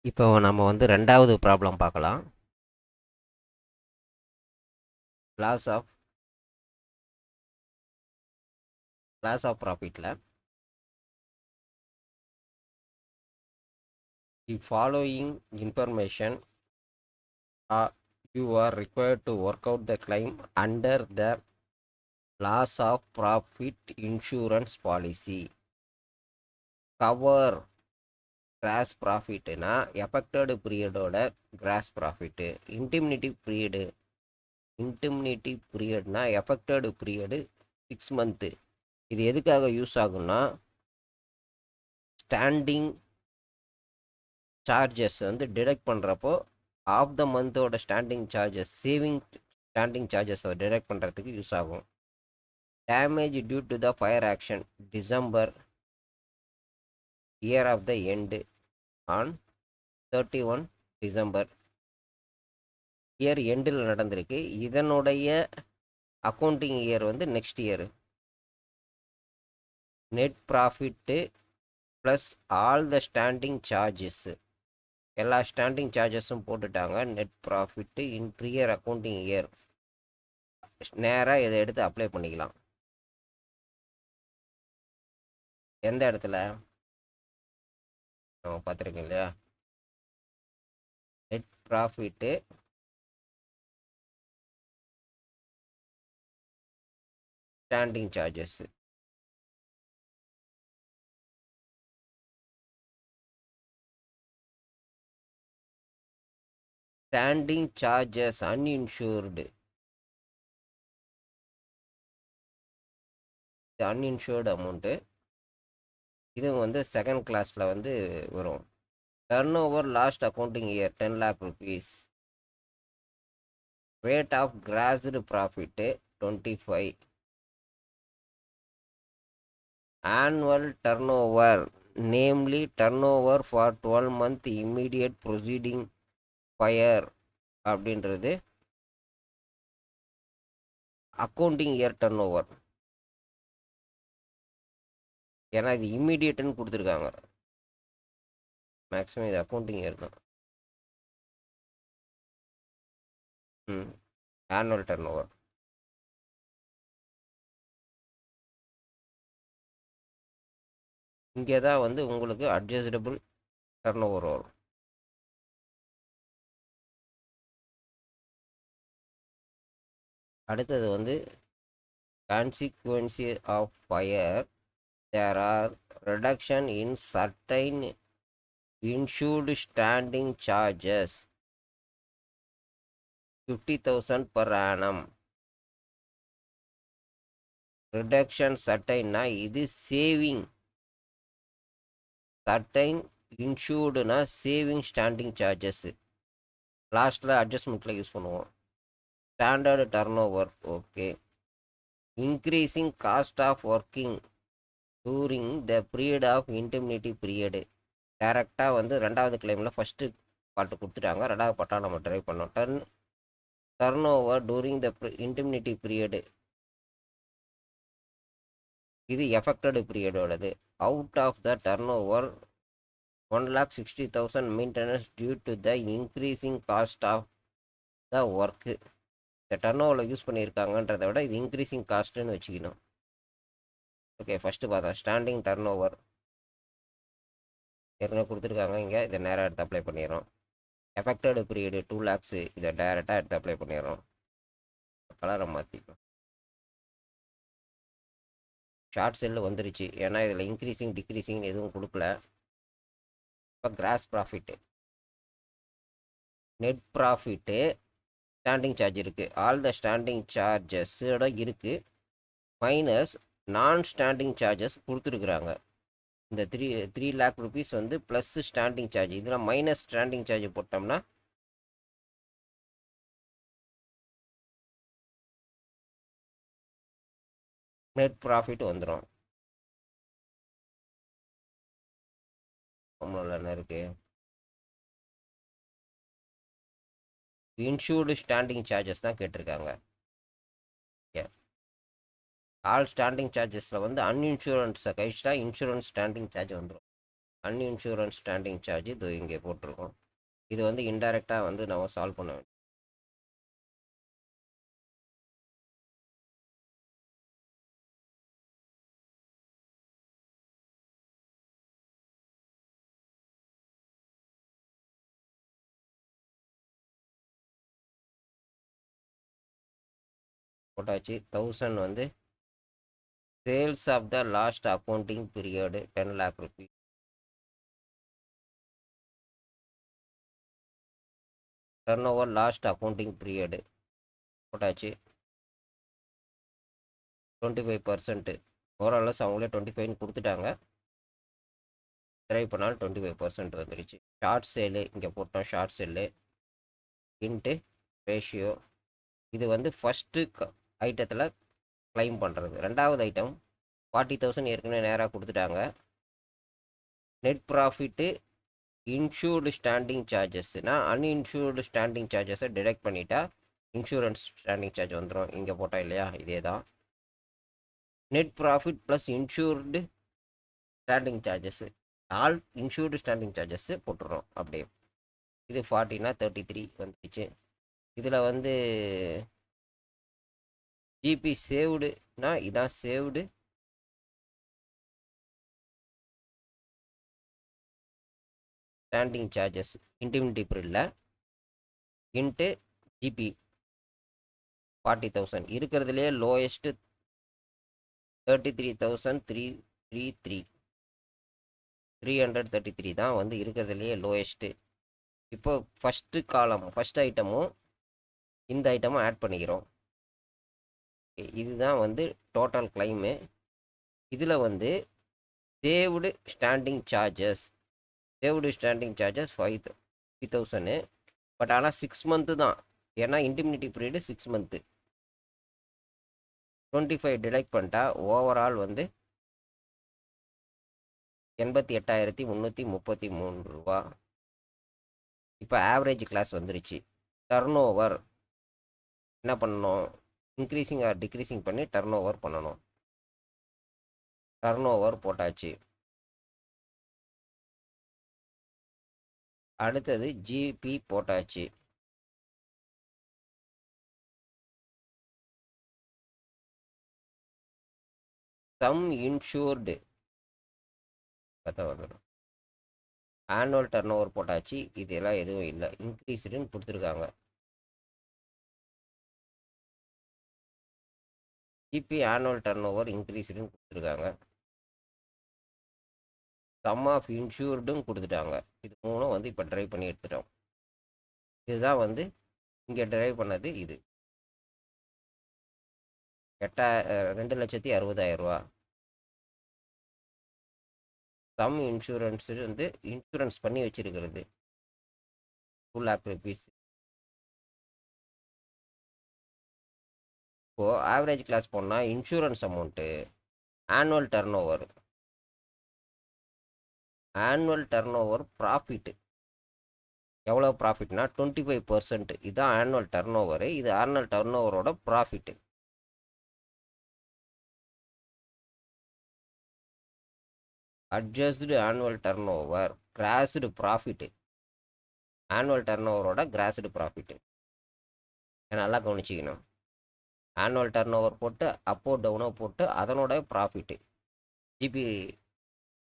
இப்போ நம்ம வந்து 2வது ப்ராப்ளம் பார்க்கலாம். லாஸ் ஆஃப் ப்ராஃபிட்ல the following information you are required to work out the claim under the loss of profit insurance policy. Cover gross ப்ராஃபிட்னா affected பீரியடோட கிராஸ் ப்ராஃபிட்டு. இன்டிமினிட்டி பீரியட்னா எஃபெக்டட் பீரியடு 6 மந்த்து. இது எதுக்காக யூஸ் ஆகும்னா standing charges வந்து deduct பண்ணுறப்போ of the மந்தோட standing charges standing சார்ஜஸை டிடெக்ட் பண்ணுறதுக்கு யூஸ் ஆகும். Damage due to the fire action December year of the end on 31 December year எண்டில் நடந்திருக்கு. இதனுடைய அக்கௌண்டிங் இயர் வந்து next year. Net profit plus all the standing charges, எல்லா standing சார்ஜஸும் போட்டுட்டாங்க. நெட் ப்ராஃபிட்டு இன் ப்ரியர் அக்கௌண்டிங் இயர். நேராக இதை எடுத்து அப்ளை பண்ணிக்கலாம். எந்த இடத்துல நம்ம பார்த்துருக்கோம் இல்லையா, net profit standing charges. Standing charges uninsured amount. இது வந்து செகண்ட் கிளாஸில் வந்து வரும். Turnover last accounting year 10 lakh rupees. Rate of gross profit 25. Annual turnover namely turnover for 12 month immediate proceeding fire அப்படின்றது accounting year turnover. ஏன்னா இது இம்மீடியட்னு கொடுத்துருக்காங்க. மேக்ஸிமம் இது அக்கௌண்டிங் இயர் தான். Annual turnover. இங்கே தான் வந்து உங்களுக்கு அட்ஜஸ்டபிள் டர்ன் ஓவர் வரும். அடுத்தது வந்து consequence of fire. There are reduction in certain insured standing charges 50,000 per annum. Reduction சர்டைன்னா இது சேவிங். சர்டைன் இன்சூர்டுனா சேவிங் ஸ்டாண்டிங் சார்ஜஸ். லாஸ்ட்டில் அட்ஜஸ்ட்மெண்ட்டில் யூஸ் பண்ணுவோம். Standard turnover okay. Increasing cost of working during the period of indemnity period. டேரெக்டாக வந்து 2வது கிளைமில் first பாட்டு கொடுத்துட்டாங்க. 2வது பாட்டாக நம்ம ட்ரைவ் பண்ணோம். Turnover during the indemnity period, இது எஃபெக்டடு பீரியடோடது. Out of the turnover 1,60,000 maintenance due to the increasing cost of the work. இந்த டர்ன் ஓவரில் யூஸ் பண்ணியிருக்காங்கன்றதை விட இது இன்க்ரீஸிங் காஸ்ட்டுன்னு வச்சுக்கணும். ஓகே, ஃபஸ்ட்டு பார்த்தா ஸ்டாண்டிங் டர்ன் ஓவர் ஏற்கனவே கொடுத்துருக்காங்க. இங்கே இதை நேராக எடுத்து அப்ளை பண்ணிடுறோம். எஃபெக்டடு பீரியடு 2 lakhs, இதை டைரெக்டாக எடுத்து அப்ளை பண்ணிடுறோம். கலரை மாற்றிக்கலாம். ஷார்ட் செல்லு வந்துருச்சு, ஏன்னா இதில் இன்க்ரீஸிங் டிக்ரீஸிங் எதுவும் கொடுக்கல. இப்போ cross profit, net profit, standing charge இருக்குது. ஆல் த ஸ்டாண்டிங் சார்ஜஸோட இருக்குது. மைனஸ் நான் ஸ்டாண்டிங் சார்ஜஸ் கொடுத்துருக்குறாங்க. இந்த 3 lakh rupees வந்து ப்ளஸ் ஸ்டாண்டிங் சார்ஜ். இதில் மைனஸ் ஸ்டாண்டிங் சார்ஜ் போட்டோம்னா நெட் ப்ராஃபிட் வந்துடும். நம்மள என்ன இருக்குது, இன்சூர்டு ஸ்டாண்டிங் சார்ஜஸ் தான் கேட்டிருக்காங்க. ஆல் ஸ்டாண்டிங் சார்ஜஸில் வந்து அன்இன்சூரன்ஸை கழிச்சிட்டா இன்சூரன்ஸ் ஸ்டாண்டிங் சார்ஜ் வந்துடும். அன்இன்சூரன்ஸ் ஸ்டாண்டிங் சார்ஜ் இது இங்கே போட்டிருக்கோம். இது வந்து இன்டைரக்டாக வந்து நம்ம சால்வ் பண்ண வேண்டும். போட்டாச்சு. 1000 வந்து sales of the last accounting period 10 lakh rupees. Turnover last accounting period போட்டாச்சு. 25%. ஓரளவு அவங்களே 25 கொடுத்துட்டாங்க. ட்ரை பண்ணாலும் 25% வந்துடுச்சு. ஷார்ட் சேலு இங்கே போட்டோம். Short sale into ratio. இது வந்து ஃபஸ்ட்டு ஐட்டத்தில் கிளைம் பண்ணுறது. ரெண்டாவது ஐட்டம் 40,000 ஏற்கனவே நேராக கொடுத்துட்டாங்க. நெட் ப்ராஃபிட்டு இன்சூர்டு ஸ்டாண்டிங் சார்ஜஸ்னா அன்இன்சூர்டு ஸ்டாண்டிங் சார்ஜஸை டிடெக்ட் பண்ணிட்டா இன்சூரன்ஸ் ஸ்டாண்டிங் சார்ஜ் வந்துடும். இங்கே போட்டோம் இல்லையா, இதே தான். Net profit plus insured standing charges, all insured standing charges போட்டுடுறோம் அப்படியே. இது 40னா 33 வந்துடுச்சு. இதில் வந்து ஜிபி சேவ்டுனா இதான் சேவ்டு. ஸ்டாண்டிங் சார்ஜஸ் இன்டிமினிட்டி பீரியடில் இன்ட்டு ஜிபி 40,000 இருக்கிறதுலே லோயஸ்ட்டு 33,333 தான் வந்து இருக்கிறதுலையே லோயஸ்ட்டு. இப்போ ஃபஸ்ட்டு காலம் ஃபஸ்ட் ஐட்டமும் இந்த ஐட்டமும் ஆட் பண்ணிக்கிறோம். இதுதான் வந்து டோட்டல் கிளைமு. இதில் வந்து சேவ்டு ஸ்டாண்டிங் சார்ஜஸ் 5,000. பட் ஆனால் 6 மந்த்து தான், ஏன்னா இன்டிமினிட்டி பீரியடு 6 மந்த்து. 25 டிடெக்ட் பண்ணிட்டா ஓவரால் வந்து 88,333 ரூபா. இப்போ ஆவரேஜ் கிளாஸ் வந்துருச்சு. டர்ன் ஓவர் என்ன பண்ணணும், இன்க்ரீசிங் ஆர் டிக்ரீசிங் பண்ணி டர்ன் ஓவர் பண்ணணும். டர்ன் ஓவர் போட்டாச்சு. அடுத்தது ஜிபி போட்டாச்சு. சம் இன்சூர்டு வந்துடும். ஆனுவல் டர்ன் ஓவர் போட்டாச்சு. இதெல்லாம் எதுவும் இல்லை, இன்க்ரீஸ்டுன்னு கொடுத்துருக்காங்க. ஜிபி ஆனுவல் டர்ன் ஓவர் இன்க்ரீஸ்டுன்னு கொடுத்துருக்காங்க. சம் ஆஃப் இன்சூர்டும் கொடுத்துட்டாங்க. இது மூணும் வந்து இப்போ ட்ரைவ் பண்ணி எடுத்துட்டோம். இதுதான் வந்து இங்கே ட்ரைவ் பண்ணது. இது 2,60,000 ரூபா. சம் இன்சூரன்ஸ் வந்து இன்சூரன்ஸ் பண்ணி வச்சிருக்கிறது 2 lakh rupees. இப்போது ஆவரேஜ் கிளாஸ் போனால் insurance amount annual turnover profit எவ்வளோ ப்ராஃபிட்னா 25%. இதுதான் ஆனுவல் டர்ன் ஓவரு. இது ஆனுவல் டர்ன் ஓவரோட profit. Adjusted annual turnover gross profit. Annual டர்ன் ஓவரோட கிராஸ்டு ப்ராஃபிட்டு நல்லா கவனிச்சிக்கணும். ஆனுவல் டர்ன் ஓவர் போட்டு அப்போ டவுனோ போட்டு அதனோட ப்ராஃபிட்டு ஜிபி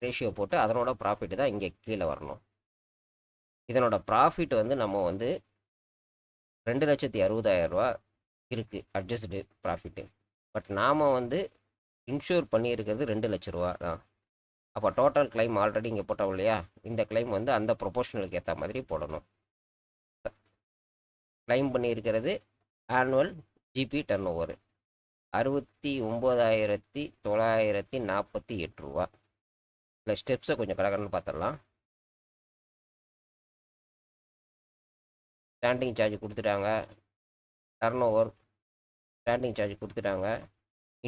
ரேஷியோ போட்டு அதனோட ப்ராஃபிட்டு தான் இங்கே கீழே வரணும். இதனோட ப்ராஃபிட் வந்து நம்ம வந்து 2,60,000 ரூபா இருக்குது அட்ஜஸ்டு ப்ராஃபிட்டு. பட் நாம் வந்து இன்சூர் பண்ணியிருக்கிறது 2 லட்ச ரூபா தான். அப்போ டோட்டல் கிளைம் ஆல்ரெடி இங்கே போட்டோம் இல்லையா, இந்த கிளைம் வந்து அந்த ப்ரொபோஷனலுக்கு ஏற்ற மாதிரி போடணும். கிளைம் பண்ணியிருக்கிறது ஆனுவல் ஜிபி டர்ன் ஓவர் 69,948 ரூபா. இல்லை ஸ்டெப்ஸை கொஞ்சம் கடகடன்னு பார்த்துடலாம். ஸ்டாண்டிங் சார்ஜ் கொடுத்துட்டாங்க. டர்ன் ஓவர் ஸ்டாண்டிங் சார்ஜ் கொடுத்துட்டாங்க.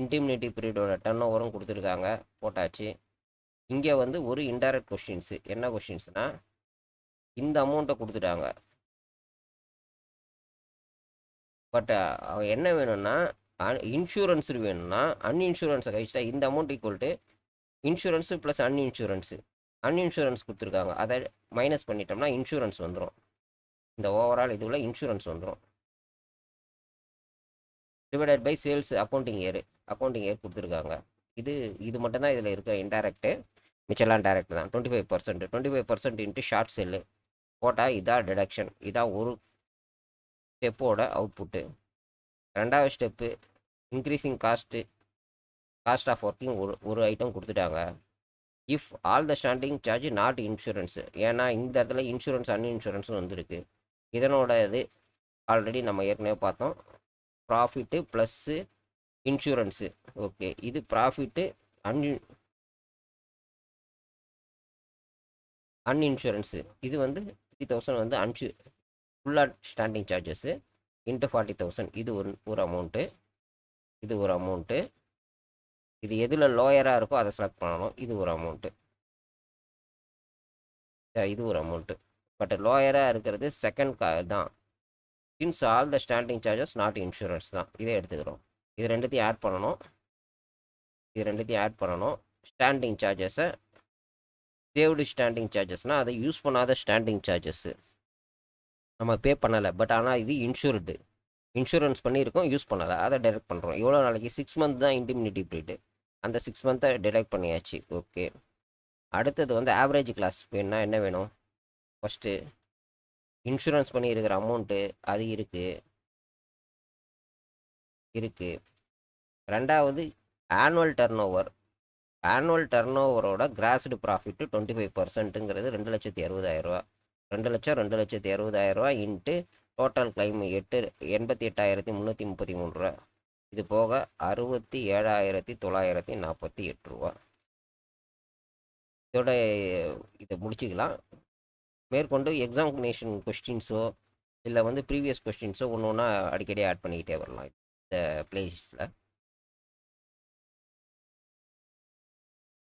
இன்டிமினிட்டி பீரியடோட டர்ன் ஓவரும் கொடுத்துருக்காங்க, போட்டாச்சு. இங்கே வந்து ஒரு இன்டைரக்ட் கொஸ்டின்ஸு. என்ன கொஸ்டின்ஸ்னால், இந்த அமௌண்ட்டை கொடுத்துட்டாங்க. பட் என்ன வேணும்னா இன்சூரன்ஸு வேணும்னா அன்இன்சூரன்ஸை கழிச்சிட்டா இந்த amount equal to insurance plus uninsurance. Uninsurance கொடுத்துருக்காங்க. அதை மைனஸ் பண்ணிட்டோம்னா இன்சூரன்ஸ் வந்துடும். இந்த ஓவரால் இதுவில் இன்சூரன்ஸ் வந்துடும். Divided by sales accounting year கொடுத்துருக்காங்க. இது மட்டும் தான் இதில் இருக்க இன்டைரக்ட்டு. மிச்செல்லாம் டைரக்ட் தான். 25% இன்ட்டு ஷார்ட் செல்லு போட்டால் இதான் டிடக்ஷன். இதான் ஒரு ஸ்டெப்போட அவுட்புட்டு. ரெண்டாவது step increasing cost of working ஒரு ஐட்டம் கொடுத்துட்டாங்க. If all the standing charge not insurance, ஏன்னா இந்த இடத்துல இன்சூரன்ஸ் அன்இன்சூரன்ஸும் வந்துருக்கு. இதனோட இது ஆல்ரெடி நம்ம ஏற்கனவே பார்த்தோம். Profit plus insurance. ஓகே, இது ப்ராஃபிட்டு அன்இன்சூரன்ஸு. இது வந்து 3000 வந்து ஃபுல்லாக ஸ்டாண்டிங் சார்ஜஸ்ஸு இன்ட்டு 40,000. இது ஒரு அமௌண்ட்டு. இது ஒரு அமௌண்ட்டு. இது எதில் லோயராக இருக்கோ அதை செலக்ட் பண்ணணும். இது ஒரு அமௌண்ட்டு. இது ஒரு அமௌண்ட்டு. பட் லோயராக இருக்கிறது செகண்ட் தான். Since all the standing charges not insurance தான். இதை எடுத்துக்கிறோம். இது ரெண்டுத்தையும் ஆட் பண்ணணும். ஸ்டாண்டிங் சார்ஜஸை சேவ்டு ஸ்டாண்டிங் சார்ஜஸ்னால் அதை யூஸ் பண்ணாத ஸ்டாண்டிங் சார்ஜஸ்ஸு நம்ம பே பண்ணலை. பட் ஆனால் இது இன்சூரன்ஸ் பண்ணியிருக்கோம், யூஸ் பண்ணலை. அதை டெடக்ட் பண்ணுறோம். எவ்வளோ நாளைக்கு? 6 மந்த் தான் இன்டிமினிட்டி பீரியடு. அந்த 6 மந்த்தை டெடக்ட் பண்ணியாச்சு. ஓகே, அடுத்தது வந்து ஆவரேஜ் கிளாஸ் வேணும்னா என்ன வேணும்? ஃபஸ்ட்டு இன்சூரன்ஸ் பண்ணியிருக்கிற அமௌண்ட்டு அது இருக்குது. ரெண்டாவது ஆனுவல் டர்ன் ஓவரோட கிராஸ்டு ப்ராஃபிட்டு 25%ங்கிறது 2,60,000. 2,60,000 இன்ட்டு டோட்டல் கிளைம் 88,333 ரூபா. இது போக 67,948 ரூபா. இதோட இதை முடிச்சுக்கலாம். மேற்கொண்டு எக்ஸாமினேஷன் கொஸ்டின்ஸோ இல்லை வந்து ப்ரீவியஸ் கொஸ்டின்ஸோ ஒன்று ஒன்றா அடிக்கடி ஆட் பண்ணிக்கிட்டே வரலாம் இந்த பிளேலிஸ்ட்டில்.